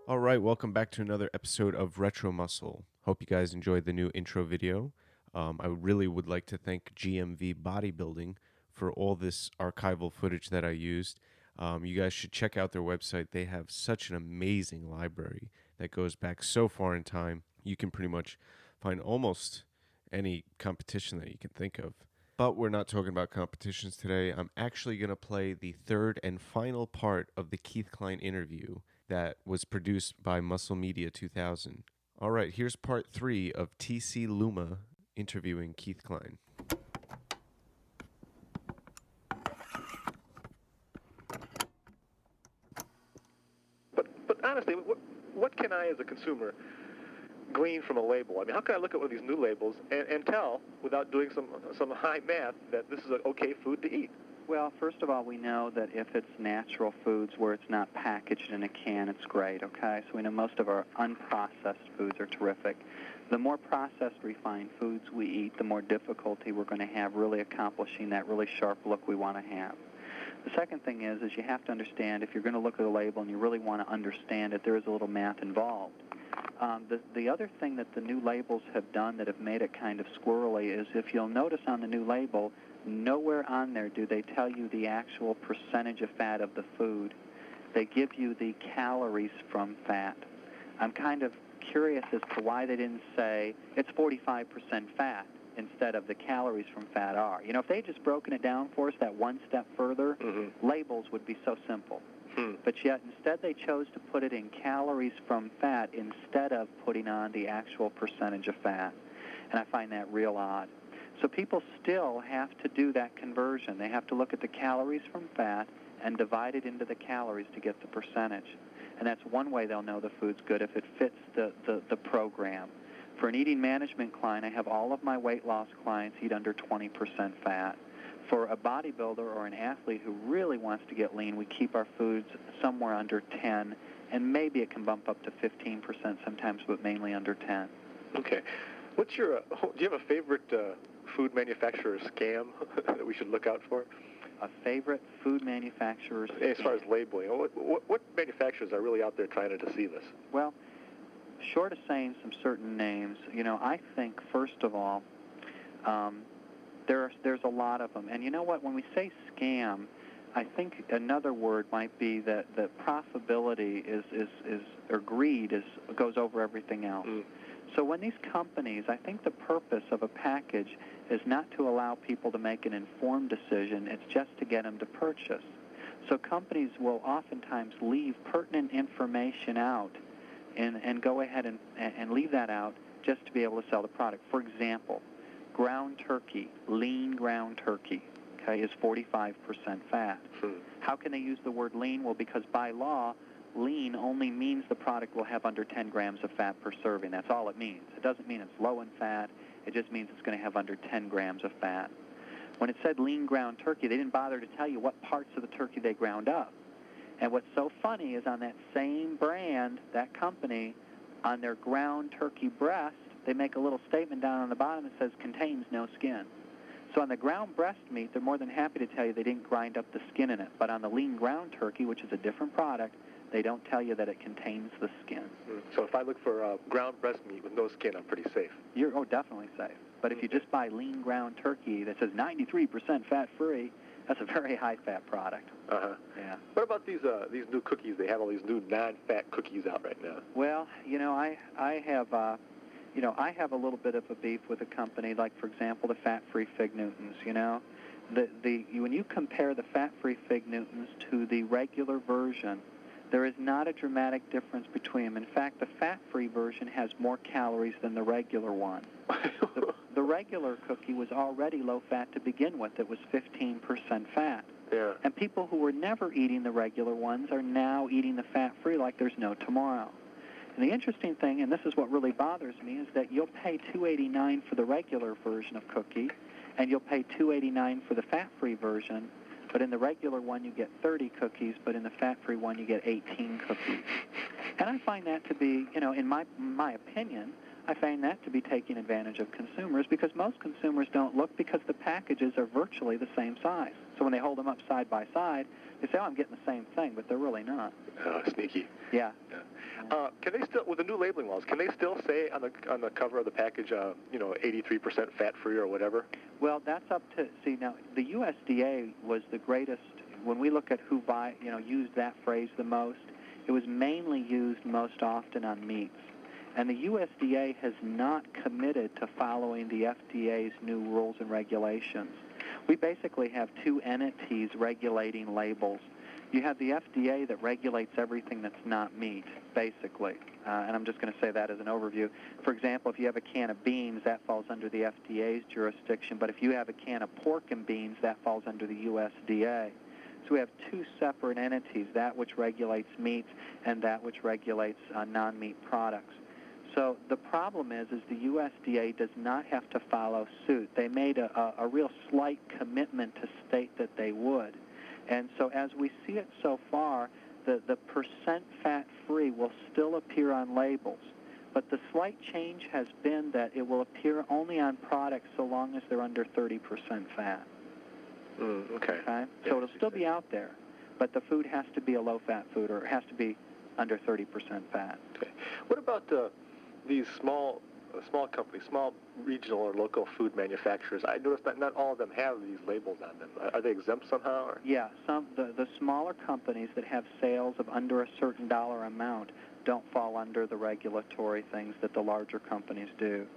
All right, welcome back to another episode of Retro Muscle. Hope you guys enjoyed the new intro video. I really would like to thank GMV Bodybuilding for all this archival footage that I used. You guys should check out their website. They have such an amazing library that goes back so far in time. You can pretty much find almost any competition that you can think of. But we're not talking about competitions today. I'm actually going to play the third and final part of the Keith Klein interview that was produced by Muscle Media 2000. All right, here's part 3 of TC Luoma interviewing Keith Klein. But honestly, what can I as a consumer glean from a label? I mean, how can I look at one of these new labels and tell, without doing some high math, that this is an okay food to eat? Well, first of all, we know that if it's natural foods where it's not packaged in a can, it's great, okay? So we know most of our unprocessed foods are terrific. The more processed, refined foods we eat, the more difficulty we're going to have really accomplishing that really sharp look we want to have. The second thing is you have to understand, if you're going to look at a label and you really want to understand it, there is a little math involved. The other thing that the new labels have done that have made it kind of squirrely is, if you'll notice on the new label, nowhere on there do they tell you the actual percentage of fat of the food. They give you the calories from fat. I'm kind of curious as to why they didn't say it's 45% fat instead of the calories from fat are. You know, if they had just broken it down for us that one step further, labels would be so simple. But yet, instead, they chose to put it in calories from fat instead of putting on the actual percentage of fat. And I find that real odd. So people still have to do that conversion. They have to look at the calories from fat and divide it into the calories to get the percentage. And that's one way they'll know the food's good, if it fits the program. For an eating management client, I have all of my weight loss clients eat under 20% fat. For a bodybuilder or an athlete who really wants to get lean, we keep our foods somewhere under 10, and maybe it can bump up to 15% sometimes, but mainly under 10. Okay. Do you have a favorite food manufacturer scam that we should look out for? A favorite food manufacturer scam? As far as labeling, what manufacturers are really out there trying to deceive us? Well, short of saying some certain names, you know, I think, first of all, there's a lot of them. And you know what? When we say scam, I think another word might be that profitability or greed goes over everything else. So when these companies, I think the purpose of a package is not to allow people to make an informed decision, it's just to get them to purchase. So companies will oftentimes leave pertinent information out and go ahead and leave that out just to be able to sell the product. For example, ground turkey, lean ground turkey, okay, is 45% fat. How can they use the word lean? Well, because by law, lean only means the product will have under 10 grams of fat per serving. That's all it means. It doesn't mean it's low in fat. It just means it's going to have under 10 grams of fat. When it said lean ground turkey, they didn't bother to tell you what parts of the turkey they ground up. And what's so funny is on that same brand, that company, on their ground turkey breast, they make a little statement down on the bottom that says contains no skin. So on the ground breast meat, they're more than happy to tell you they didn't grind up the skin in it. But on the lean ground turkey, which is a different product, they don't tell you that it contains the skin. So if I look for ground breast meat with no skin, I'm pretty safe. You're definitely safe. But if you just buy lean ground turkey that says 93% fat-free, that's a very high-fat product. Yeah. What about these new cookies? They have all these new non-fat cookies out right now. Well, you know, I have a little bit of a beef with a company, like, for example, the fat-free Fig Newtons. You know, when you compare the fat-free Fig Newtons to the regular version, there is not a dramatic difference between them. In fact, the fat-free version has more calories than the regular one. The regular cookie was already low-fat to begin with. It was 15% fat. Yeah. And people who were never eating the regular ones are now eating the fat-free like there's no tomorrow. And the interesting thing, and this is what really bothers me, is that you'll pay $2.89 for the regular version of cookie, and you'll pay $2.89 for the fat-free version, but in the regular one you get 30 cookies, but in the fat-free one you get 18 cookies. And I find that to be, you know, in my opinion, I find that to be taking advantage of consumers because most consumers don't look because the packages are virtually the same size. So when they hold them up side by side, they say, oh, I'm getting the same thing, but they're really not. Oh, sneaky. Yeah. Can they still, with the new labeling laws, can they still say on the cover of the package, 83% fat-free or whatever? Well, that's up to, see, now, the USDA was the greatest, when we look at who used that phrase the most, it was mainly used most often on meats. And the USDA has not committed to following the FDA's new rules and regulations. We basically have two entities regulating labels. You have the FDA that regulates everything that's not meat, basically. And I'm just going to say that as an overview. For example, if you have a can of beans, that falls under the FDA's jurisdiction. But if you have a can of pork and beans, that falls under the USDA. So we have two separate entities, that which regulates meats and that which regulates non-meat products. So the problem is the USDA does not have to follow suit. They made a real slight commitment to state that they would. And so as we see it so far, the percent fat-free will still appear on labels. But the slight change has been that it will appear only on products so long as they're under 30% fat. Okay. So it'll still be out there, but the food has to be a low-fat food, or it has to be under 30% fat. Okay. What about these small companies, small regional or local food manufacturers? I noticed that not all of them have these labels on them. Are they exempt somehow? Or? Yeah, the smaller companies that have sales of under a certain dollar amount don't fall under the regulatory things that the larger companies do.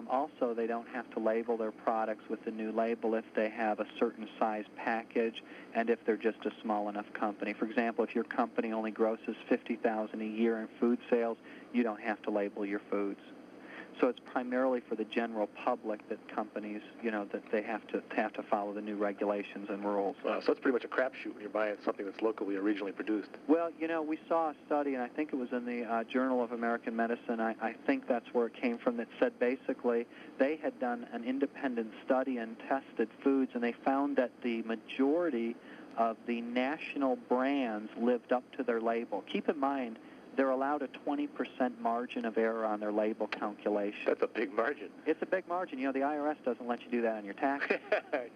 Also, they don't have to label their products with the new label if they have a certain size package and if they're just a small enough company. For example, if your company only grosses $50,000 a year in food sales, you don't have to label your foods. So it's primarily for the general public that companies, that they have to follow the new regulations and rules. Wow, so it's pretty much a crapshoot when you're buying something that's locally or regionally produced. Well, we saw a study, and I think it was in the Journal of American Medicine. I think that's where it came from, that said basically they had done an independent study and tested foods, and they found that the majority of the national brands lived up to their label. Keep in mind, they're allowed a 20% margin of error on their label calculation. That's a big margin. It's a big margin. The IRS doesn't let you do that on your taxes. Okay.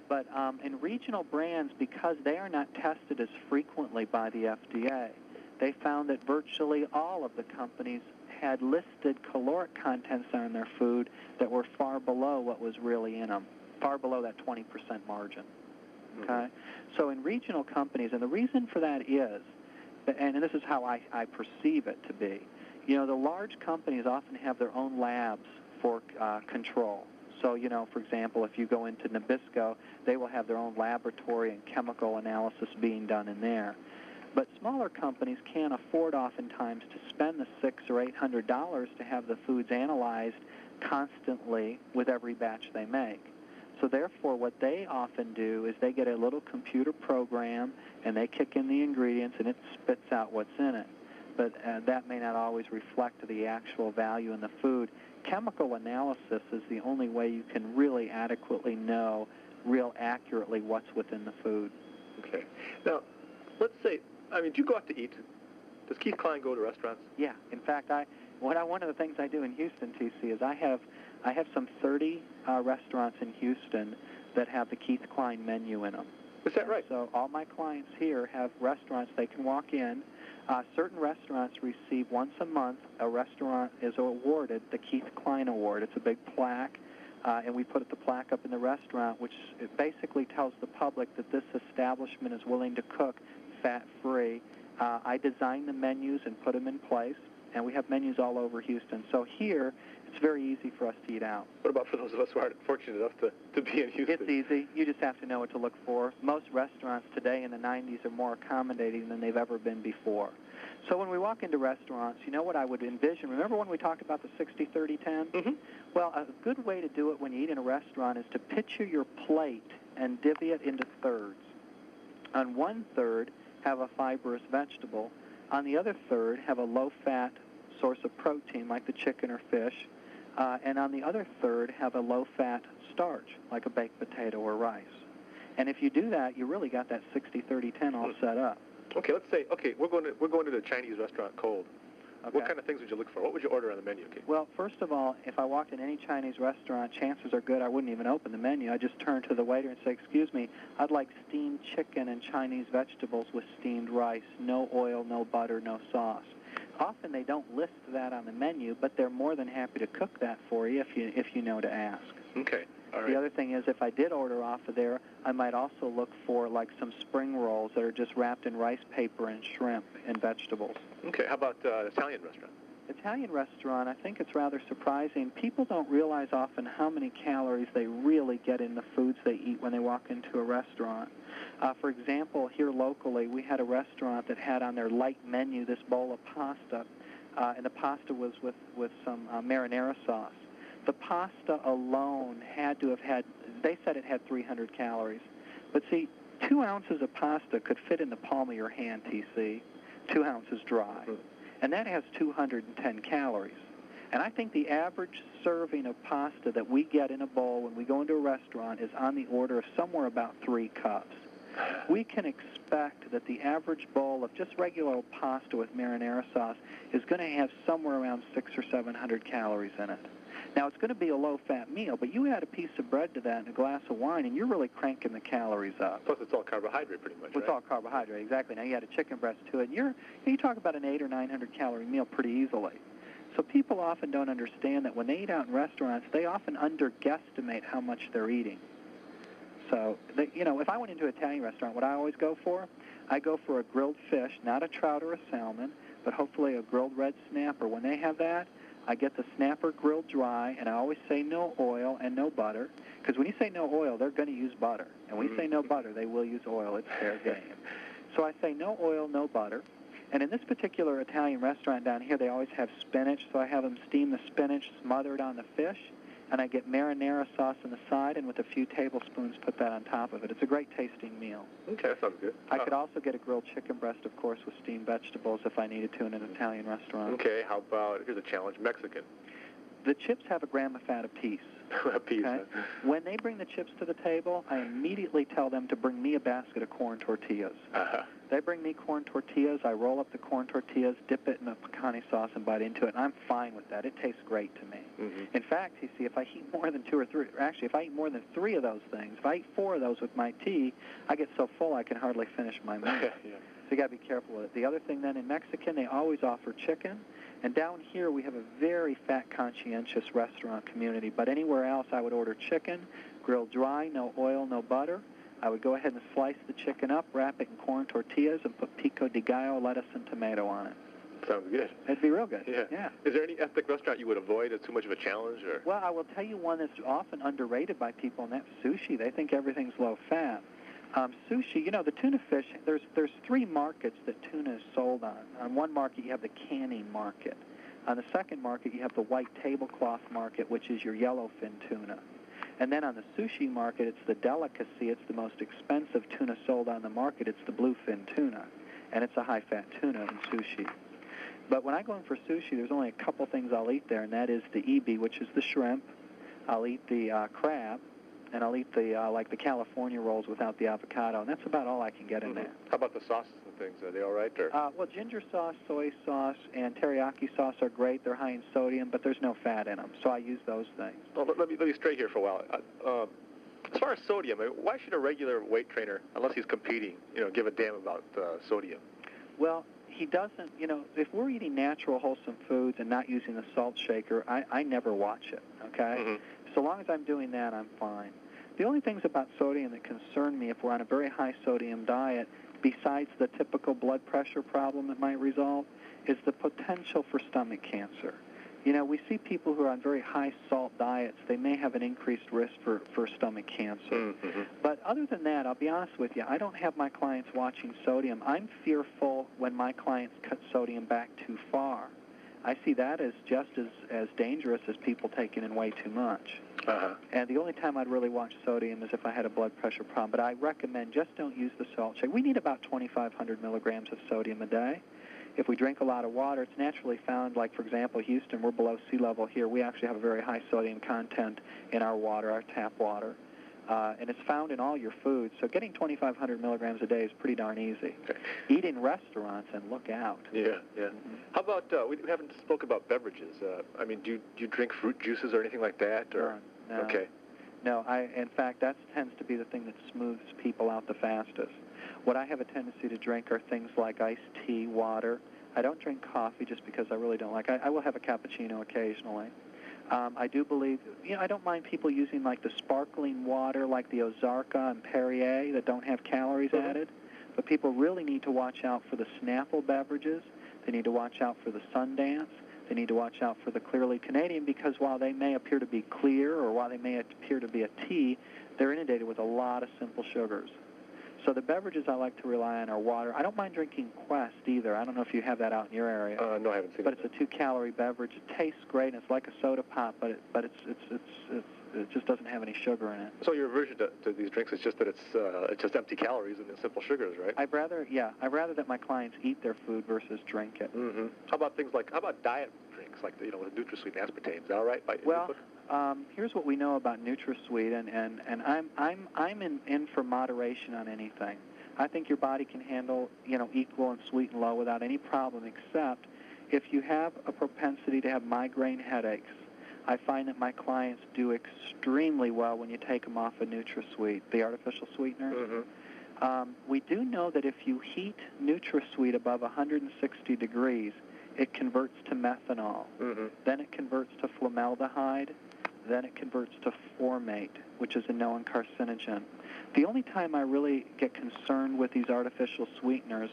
But in regional brands, because they are not tested as frequently by the FDA, they found that virtually all of the companies had listed caloric contents on their food that were far below what was really in them, far below that 20% margin. Okay? Mm-hmm. So in regional companies, and the reason for that is, and this is how I perceive it to be, the large companies often have their own labs for control. So, for example, if you go into Nabisco, they will have their own laboratory and chemical analysis being done in there. But smaller companies can't afford oftentimes to spend the $600 or $800 to have the foods analyzed constantly with every batch they make. So therefore, what they often do is they get a little computer program, and they kick in the ingredients, and it spits out what's in it. But that may not always reflect the actual value in the food. Chemical analysis is the only way you can really adequately know real accurately what's within the food. Okay. Now, let's say, do you go out to eat? Does Keith Klein go to restaurants? Yeah. In fact, one of the things I do in Houston, TC, is I have some 30 restaurants in Houston that have the Keith Klein menu in them. Is that right? So all my clients here have restaurants they can walk in. Certain restaurants receive once a month, a restaurant is awarded the Keith Klein Award. It's a big plaque, and we put the plaque up in the restaurant, which basically tells the public that this establishment is willing to cook fat-free. I design the menus and put them in place, and we have menus all over Houston. So here, it's very easy for us to eat out. What about for those of us who aren't fortunate enough to be in Houston? It's easy. You just have to know what to look for. Most restaurants today in the 90s are more accommodating than they've ever been before. So when we walk into restaurants, you know what I would envision? Remember when we talked about the 60-30-10? Mm-hmm. Well, a good way to do it when you eat in a restaurant is to picture your plate and divvy it into thirds. On one third, have a fibrous vegetable. On the other third, have a low-fat source of protein like the chicken or fish. And on the other third, have a low-fat starch like a baked potato or rice. And if you do that, you really got that 60-30-10 all set up. Okay, let's say we're going to the Chinese restaurant cold. Okay? What kind of things would you look for? What would you order on the menu, Keith? Well, first of all, if I walked in any Chinese restaurant, chances are good I wouldn't even open the menu. I'd just turn to the waiter and say, excuse me, I'd like steamed chicken and Chinese vegetables with steamed rice, no oil, no butter, no sauce. Often they don't list that on the menu, but they're more than happy to cook that for you if you know to ask. Okay. All right. The other thing is, if I did order off of there, I might also look for like some spring rolls that are just wrapped in rice paper and shrimp and vegetables. Okay. How about Italian restaurant? Italian restaurant, I think it's rather surprising. People don't realize often how many calories they really get in the foods they eat when they walk into a restaurant. For example, here locally, we had a restaurant that had on their light menu this bowl of pasta, and the pasta was with some marinara sauce. The pasta alone had to have had, they said it had 300 calories. But see, 2 ounces of pasta could fit in the palm of your hand, TC, 2 ounces dry. And that has 210 calories. And I think the average serving of pasta that we get in a bowl when we go into a restaurant is on the order of somewhere about 3 cups. We can expect that the average bowl of just regular old pasta with marinara sauce is going to have somewhere around 600 or 700 calories in it. Now, it's going to be a low-fat meal, but you add a piece of bread to that and a glass of wine, and you're really cranking the calories up. Plus, it's all carbohydrate pretty much, Well, it's all carbohydrate, exactly. Now, you add a chicken breast to it, and you talk about an 800 or 900 calorie meal pretty easily. So people often don't understand that when they eat out in restaurants, they often underguesstimate how much they're eating. So, if I went into an Italian restaurant, what I always go for? I go for a grilled fish, not a trout or a salmon, but hopefully a grilled red snapper. When they have that, I get the snapper grilled dry, and I always say no oil and no butter, because when you say no oil, they're going to use butter. And when you say no butter, they will use oil. It's fair game. So I say no oil, no butter. And in this particular Italian restaurant down here, they always have spinach, so I have them steam the spinach smothered on the fish, and I get marinara sauce on the side, and with a few tablespoons, put that on top of it. It's a great tasting meal. Okay, that sounds good. I could also get a grilled chicken breast, of course, with steamed vegetables if I needed to in an Italian restaurant. Okay, how about, here's a challenge, Mexican. The chips have a gram of fat apiece. A piece. Okay? When they bring the chips to the table, I immediately tell them to bring me a basket of corn tortillas. They bring me corn tortillas. I roll up the corn tortillas, dip it in the picante sauce, and bite into it. And I'm fine with that. It tastes great to me. In fact, you see, if I eat more than 2 or 3, or actually, if I eat more than 3 of those things, if I eat 4 of those with my tea, I get so full I can hardly finish my meal. So you got to be careful with it. The other thing then, in Mexican, they always offer chicken. And down here, we have a very fat, conscientious restaurant community. But anywhere else, I would order chicken, grilled dry, no oil, no butter. I would go ahead and slice the chicken up, wrap it in corn tortillas, and put pico de gallo, lettuce, and tomato on it. Sounds good. It'd be real good. Yeah. Is there any ethnic restaurant you would avoid as too much of a challenge? Or? Well, I will tell you one that's often underrated by people, and that's sushi. They think everything's low-fat. Sushi, the tuna fish, there's 3 markets that tuna is sold on. On one market, you have the canning market. On the second market, you have the white tablecloth market, which is your yellowfin tuna. And then on the sushi market, it's the delicacy. It's the most expensive tuna sold on the market. It's the bluefin tuna, and it's a high-fat tuna in sushi. But when I go in for sushi, there's only a couple things I'll eat there, and that is the ebi, which is the shrimp. I'll eat the crab. And I'll eat the California rolls without the avocado, and that's about all I can get in there. How about the sauces and things? Are they all right? Or? Well, ginger sauce, soy sauce, and teriyaki sauce are great. They're high in sodium, but there's no fat in them, so I use those things. Well, let me stray here for a while. As far as sodium, why should a regular weight trainer, unless he's competing, give a damn about sodium? Well, he doesn't, if we're eating natural, wholesome foods and not using the salt shaker, I never watch it, okay? So long as I'm doing that, I'm fine. The only things about sodium that concern me if we're on a very high sodium diet, besides the typical blood pressure problem it might resolve, is the potential for stomach cancer. We see people who are on very high salt diets, they may have an increased risk for stomach cancer. But other than that, I'll be honest with you, I don't have my clients watching sodium. I'm fearful when my clients cut sodium back too far. I see that as just as dangerous as people taking in way too much. And the only time I'd really watch sodium is if I had a blood pressure problem. But I recommend just don't use the salt shake. We need about 2,500 milligrams of sodium a day. If we drink a lot of water, it's naturally found, like, for example, Houston, we're below sea level here. We actually have a very high sodium content in our water, our tap water. and it's found in all your foods. So getting 2,500 milligrams a day is pretty darn easy. Eat in restaurants and look out. Yeah, yeah. How about, we haven't spoken about beverages. I mean, do you drink fruit juices or anything like that? Or? No. Okay. No, in fact, that tends to be the thing that smooths people out the fastest. What I have a tendency to drink are things like iced tea, water. I don't drink coffee just because I really don't like it. I will have a cappuccino occasionally. I do believe, I don't mind people using like the sparkling water, like the Ozarka and Perrier that don't have calories added. But people really need to watch out for the Snapple beverages. They need to watch out for the Sundance. They need to watch out for the Clearly Canadian because while they may appear to be clear or while they may appear to be a tea, they're inundated with a lot of simple sugars. So the beverages I like to rely on are water. I don't mind drinking Quest either. I don't know if you have that out in your area. No, I haven't seen it. But it's a 2-calorie beverage. It tastes great, and it's like a soda pop, but it just doesn't have any sugar in it. So your aversion to these drinks is just that it's just empty calories and simple sugars, right? I'd rather that my clients eat their food versus drink it. Mm-hmm. How about diet drinks like with NutraSweet and aspartame? Is that all right? Here's what we know about NutraSweet, and I'm in for moderation on anything. I think your body can handle equal and sweet and low without any problem, except if you have a propensity to have migraine headaches. I find that my clients do extremely well when you take them off of NutraSweet, the artificial sweeteners. Mm-hmm. We do know that if you heat NutraSweet above 160 degrees, it converts to methanol. Mm-hmm. Then it converts to formaldehyde. Then it converts to formate, which is a known carcinogen. The only time I really get concerned with these artificial sweeteners,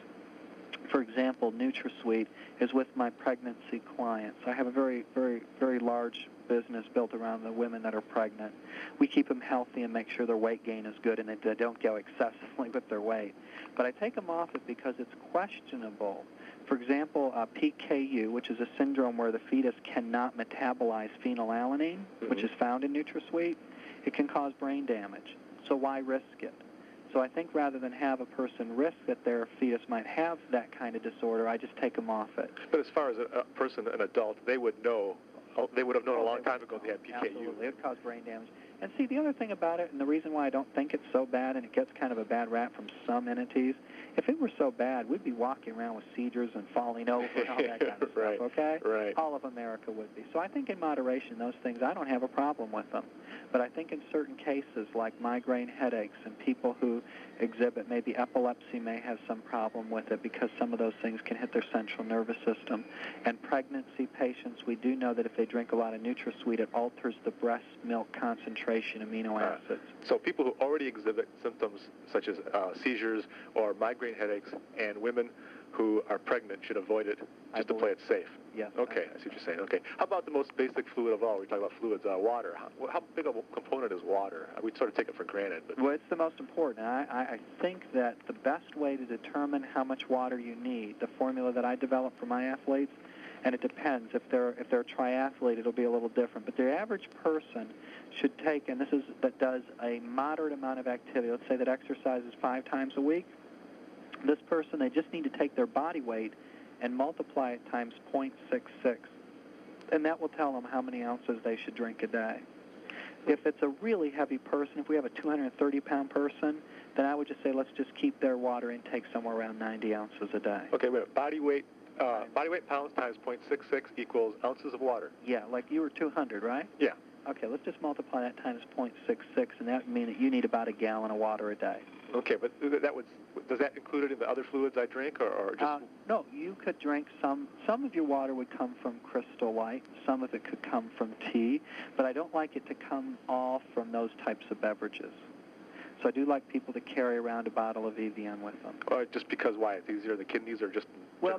for example, NutraSweet, is with my pregnancy clients. I have a very, very, very large business built around the women that are pregnant. We keep them healthy and make sure their weight gain is good and that they don't go excessively with their weight. But I take them off it because it's questionable. For example, PKU, which is a syndrome where the fetus cannot metabolize phenylalanine, which is found in NutraSweet, it can cause brain damage. So why risk it? So I think rather than have a person risk that their fetus might have that kind of disorder, I just take them off it. But as far as a person, an adult, they would have known a long time ago they had PKU. Absolutely. It would cause brain damage. And see, the other thing about it, and the reason why I don't think it's so bad, and it gets kind of a bad rap from some entities, if it were so bad, we'd be walking around with seizures and falling over and all that kind of right. stuff, okay? Right. All of America would be. So I think in moderation, those things, I don't have a problem with them. But I think in certain cases, like migraine headaches and people who exhibit maybe epilepsy may have some problem with it because some of those things can hit their central nervous system. And pregnancy patients, we do know that if they drink a lot of NutraSweet, it alters the breast milk concentration amino acids. So people who already exhibit symptoms such as seizures or migraine headaches and women who are pregnant should avoid it just to play it safe. Yes. Okay, I see what you're saying. Okay. How about the most basic fluid of all? We talk about fluids, water. How big of a component is water? We sort of take it for granted. But well, it's the most important. I think that the best way to determine how much water you need, the formula that I develop for my athletes, and it depends. If they're a triathlete, it'll be a little different. But the average person should take, and that does a moderate amount of activity. Let's say that exercises 5 times a week. This person, they just need to take their body weight and multiply it times 0.66, and that will tell them how many ounces they should drink a day. If it's a really heavy person, if we have a 230-pound person, then I would just say let's just keep their water intake somewhere around 90 ounces a day. Okay, wait. Body weight pounds times 0.66 equals ounces of water. Yeah, like you were 200, right? Yeah. Okay, let's just multiply that times 0.66, and that would mean that you need about a gallon of water a day. Okay, but does that include it in the other fluids I drink, or just? No, you could drink some of your water would come from Crystal Light, some of it could come from tea, but I don't like it to come all from those types of beverages. So I do like people to carry around a bottle of Evian with them. Just because why? It's easier on the kidneys, or just? Well,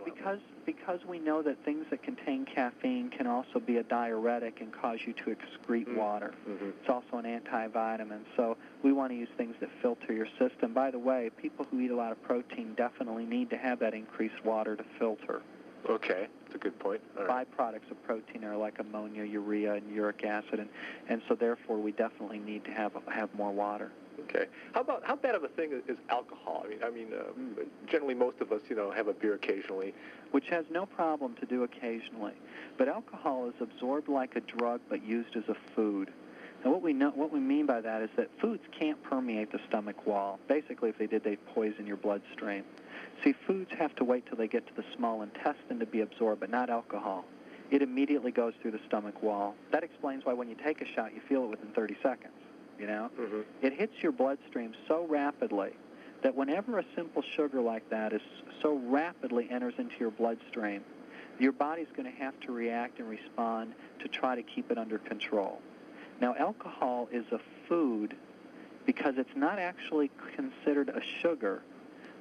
because we know that things that contain caffeine can also be a diuretic and cause you to excrete water. Mm-hmm. It's also an antivitamin. So we want to use things that filter your system. By the way, people who eat a lot of protein definitely need to have that increased water to filter. Okay, that's a good point. All right. Byproducts of protein are like ammonia, urea, and uric acid, and so therefore we definitely need to have more water. Okay. How bad of a thing is alcohol? I mean, generally most of us, have a beer occasionally, which has no problem to do occasionally. But alcohol is absorbed like a drug, but used as a food. Now, what we what we mean by that is that foods can't permeate the stomach wall. Basically, if they did, they'd poison your bloodstream. See, foods have to wait till they get to the small intestine to be absorbed, but not alcohol. It immediately goes through the stomach wall. That explains why when you take a shot, you feel it within 30 seconds, you know? Mm-hmm. It hits your bloodstream so rapidly that whenever a simple sugar like that is so rapidly enters into your bloodstream, your body's going to have to react and respond to try to keep it under control. Now, alcohol is a food because it's not actually considered a sugar,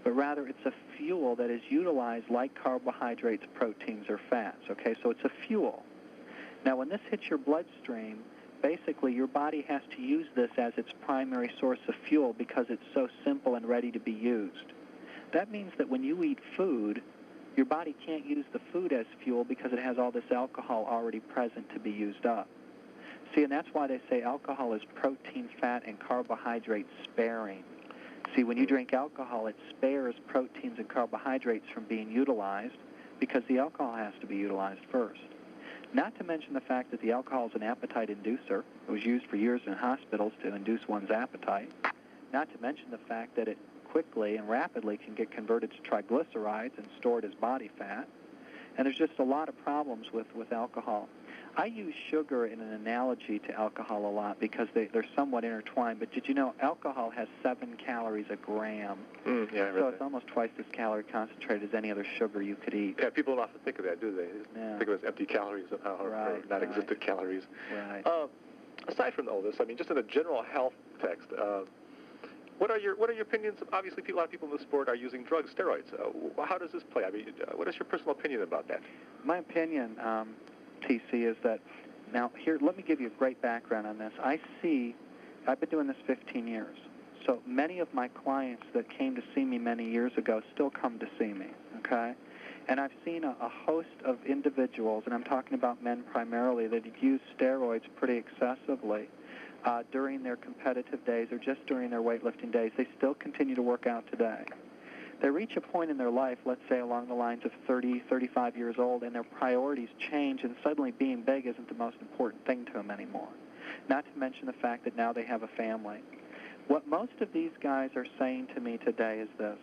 but rather it's a fuel that is utilized like carbohydrates, proteins, or fats, okay? So it's a fuel. Now, when this hits your bloodstream, basically your body has to use this as its primary source of fuel because it's so simple and ready to be used. That means that when you eat food, your body can't use the food as fuel because it has all this alcohol already present to be used up. See, and that's why they say alcohol is protein, fat, and carbohydrate sparing. See, when you drink alcohol, it spares proteins and carbohydrates from being utilized because the alcohol has to be utilized first. Not to mention the fact that the alcohol is an appetite inducer. It was used for years in hospitals to induce one's appetite. Not to mention the fact that it quickly and rapidly can get converted to triglycerides and stored as body fat. And there's just a lot of problems with alcohol. I use sugar in an analogy to alcohol a lot because they're somewhat intertwined. But did you know alcohol has 7 calories a gram? Yeah, I read so that. it's almost twice as calorie concentrated as any other sugar you could eat. Yeah, people don't often think of that, do they? Yeah. Think of it as empty calories or Right, non-existent calories. Right. Aside from all this, I mean, just in a general health text, what are your opinions? Obviously, a lot of people in the sport are using drugs, steroids. How does this play? I mean, what is your personal opinion about that? My opinion, TC, is that, now here, let me give you a great background on this. I've been doing this 15 years. So many of my clients that came to see me many years ago still come to see me, okay? And I've seen a host of individuals, and I'm talking about men primarily, that have used steroids pretty excessively during their competitive days or just during their weightlifting days. They still continue to work out today. They reach a point in their life, let's say along the lines of 30, 35 years old, and their priorities change, and suddenly being big isn't the most important thing to them anymore. Not to mention the fact that now they have a family. What most of these guys are saying to me today is this.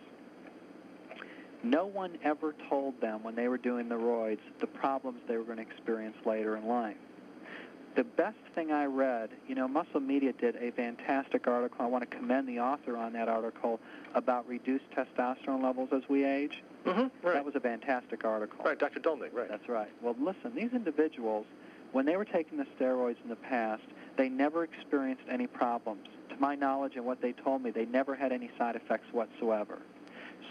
No one ever told them when they were doing the roids the problems they were going to experience later in life. The best thing I read, Muscle Media did a fantastic article. I want to commend the author on that article about reduced testosterone levels as we age. Mm-hmm, right. That was a fantastic article. Right, Dr. Dolnick, right. That's right. Well, listen, these individuals, when they were taking the steroids in the past, they never experienced any problems. To my knowledge and what they told me, they never had any side effects whatsoever.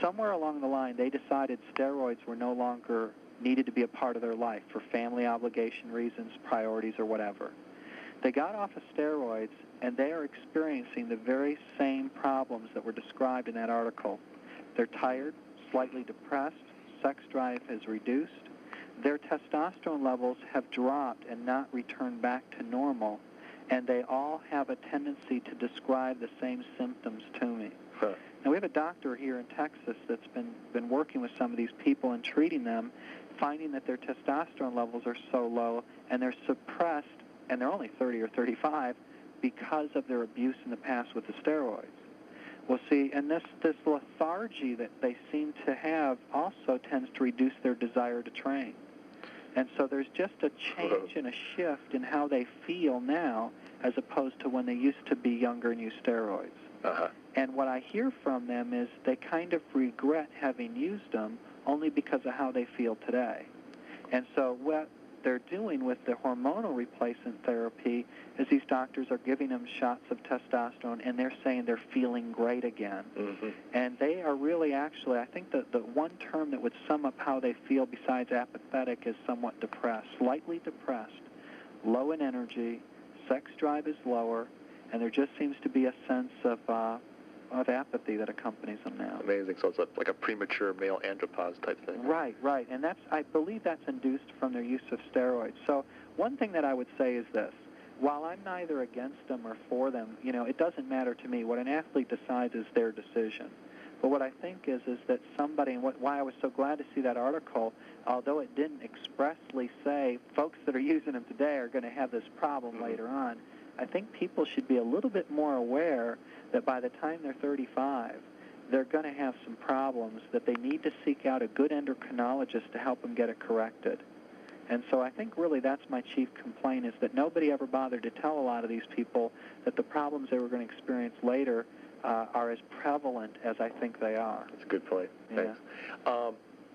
Somewhere along the line, they decided steroids were no longer needed to be a part of their life for family obligation reasons, priorities, or whatever. They got off of steroids, and they are experiencing the very same problems that were described in that article. They're tired, slightly depressed, sex drive has reduced, their testosterone levels have dropped and not returned back to normal, and they all have a tendency to describe the same symptoms to me. Huh. Now, we have a doctor here in Texas that's been working with some of these people and treating them, finding that their testosterone levels are so low and they're suppressed, and they're only 30 or 35, because of their abuse in the past with the steroids. Well, see, and this lethargy that they seem to have also tends to reduce their desire to train. And so there's just a change and a shift in how they feel now as opposed to when they used to be younger and use steroids. Uh-huh. And what I hear from them is they kind of regret having used them only because of how they feel today. And so what they're doing with the hormonal replacement therapy is these doctors are giving them shots of testosterone, and they're saying they're feeling great again. Mm-hmm. And they are really actually, I think that the one term that would sum up how they feel besides apathetic is somewhat depressed, slightly depressed, low in energy, sex drive is lower, and there just seems to be a sense of apathy that accompanies them now. Amazing. So it's like a premature male andropause type thing. Right. And I believe that's induced from their use of steroids. So one thing that I would say is this. While I'm neither against them or for them, it doesn't matter to me. What an athlete decides is their decision. But what I think is that somebody, and why I was so glad to see that article, although it didn't expressly say folks that are using them today are going to have this problem later on, I think people should be a little bit more aware that by the time they're 35, they're going to have some problems, that they need to seek out a good endocrinologist to help them get it corrected. And so I think really that's my chief complaint, is that nobody ever bothered to tell a lot of these people that the problems they were going to experience later are as prevalent as I think they are. That's a good point. Yeah. Thanks.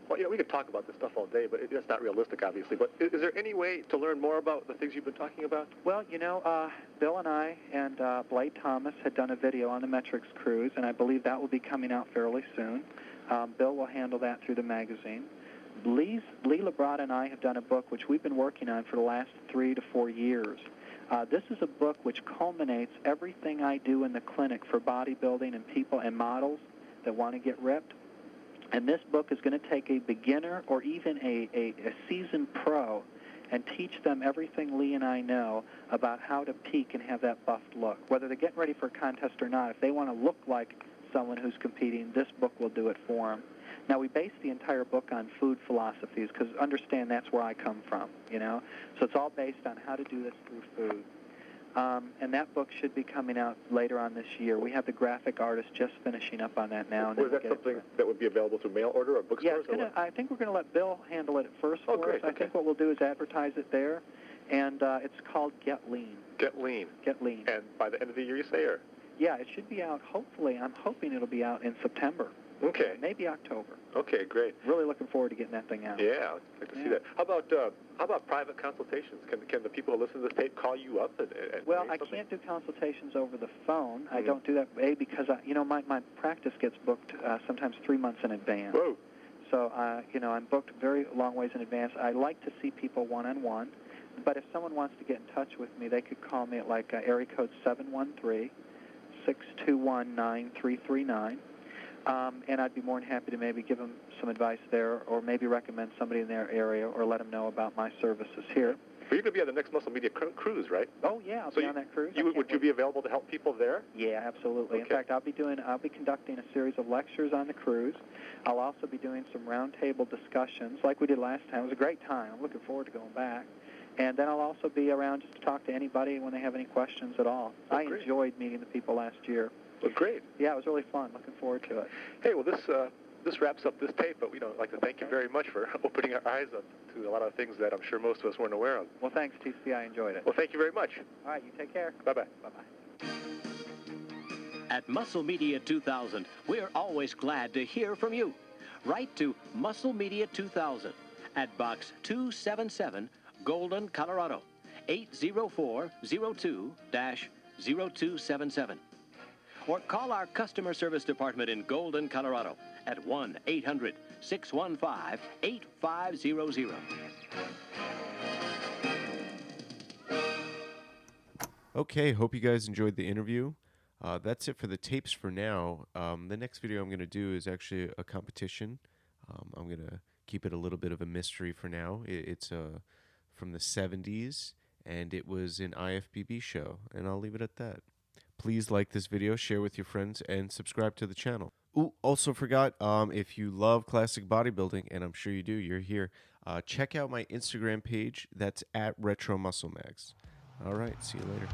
Well, we could talk about this stuff all day, but it's not realistic, obviously. But is there any way to learn more about the things you've been talking about? Well, Bill and I and Blade Thomas had done a video on the Metrics cruise, and I believe that will be coming out fairly soon. Bill will handle that through the magazine. Lee Labrada and I have done a book which we've been working on for the last 3 to 4 years. This is a book which culminates everything I do in the clinic for bodybuilding and people and models that want to get ripped. And this book is going to take a beginner or even a seasoned pro and teach them everything Lee and I know about how to peak and have that buffed look. Whether they're getting ready for a contest or not, if they want to look like someone who's competing, this book will do it for them. Now, we base the entire book on food philosophies because, understand, that's where I come from, So it's all based on how to do this through food. And that book should be coming out later on this year. We have the graphic artist just finishing up on that now. Was that something that would be available through mail order or bookstores? Yeah, I think we're going to let Bill handle it first for great. us. I think what we'll do is advertise it there, and it's called Get Lean. Get Lean. Get Lean. And by the end of the year, you say, or? Yeah, it should be out, hopefully. I'm hoping it'll be out in September. Okay. Maybe October. Okay, great. Really looking forward to getting that thing out. Yeah, I'd like to see that. How about private consultations? Can the people who listen to this tape call you up and well, I can't do consultations over the phone. Mm-hmm. I don't do that, because my practice gets booked sometimes 3 months in advance. Whoa. So I'm booked very long ways in advance. I like to see people one-on-one, but if someone wants to get in touch with me, they could call me at area code 713-621-9339. And I'd be more than happy to maybe give them some advice there, or maybe recommend somebody in their area, or let them know about my services here. But you're going to be on the next Muscle Media cruise, right? Oh yeah, I'll be on that cruise. Would you be available to help people there? Yeah, absolutely. Okay. In fact, I'll be conducting a series of lectures on the cruise. I'll also be doing some roundtable discussions like we did last time. It was a great time. I'm looking forward to going back. And then I'll also be around just to talk to anybody when they have any questions at all. Oh, I great. enjoyed meeting the people last year. Well, great. Yeah, it was really fun. Looking forward to it. Hey, well, this wraps up this tape, but we'd like to thank you very much for opening our eyes up to a lot of things that I'm sure most of us weren't aware of. Well, thanks, TC. I enjoyed it. Well, thank you very much. All right, you take care. Bye-bye. Bye-bye. At Muscle Media 2000, we're always glad to hear from you. Write to Muscle Media 2000 at Box 277, Golden, Colorado, 80402-0277. Or call our customer service department in Golden, Colorado at 1-800-615-8500. Okay, hope you guys enjoyed the interview. That's it for the tapes for now. The next video I'm going to do is actually a competition. I'm going to keep it a little bit of a mystery for now. It's from the 70s, and it was an IFBB show, and I'll leave it at that. Please like this video, share with your friends, and subscribe to the channel. Ooh, also forgot, if you love classic bodybuilding, and I'm sure you do, you're here, check out my Instagram page. That's at Retro Muscle Mags. All right, see you later.